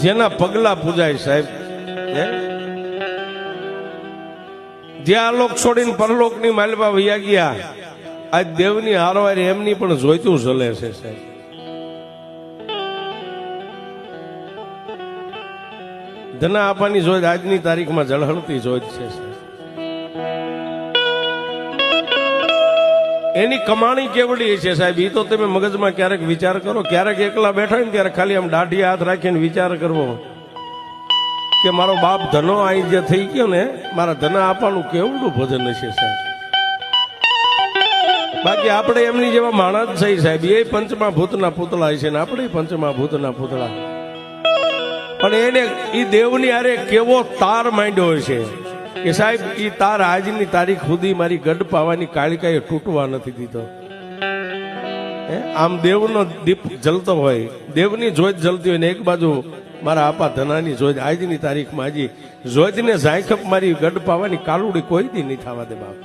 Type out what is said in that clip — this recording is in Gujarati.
જેના પગલા પૂજાય સાહેબ, જે આલોક છોડીને પરલોકની માલવા વૈયા ગયા, આજ દેવની હારવાર એમની પણ જોઈતું ચલે છે સાહેબ. ધના આપવાની જોઈ આજની તારીખમાં ઝળહળતી જોઈ છે સાહેબ. એની કમાણી કેવડી છે સાહેબ, એ તો તમે મગજમાં ક્યારેક વિચાર કરો. ક્યારેક એકલા બેઠા ને ત્યારે ખાલી આમ દાઢી હાથ રાખીને વિચાર કરવો કે મારો બાપ ધનો અહીં જે થઈ ગયો ને, મારા ધના આપવાનું કેવડું ભજન હશે સાહેબ. બાકી આપણે એમની જેવા માણસ છે સાહેબ, એ પંચમા ભૂતના પૂતળા છે ને આપણે પંચમા ભૂતના પૂતળા. પણ એને એ દેવની હારે કેવો તાર માંડ્યો છે કે સાહેબ, એ તાર આજની તારીખ સુધી મારી ગઢ પાવાની કાળિકાએ તૂટવા નથી દીધો. આમ દેવનો દીપ જલતો હોય, દેવની જોત જલતી હોય ને એક બાજુ મારા આપા ધનાની જોત આજની તારીખમાં હજી જોતને ઝાંખપ મારી ગઢ પાવાની કાલુડી કોઈ દી નહીં થવા દે બાપ.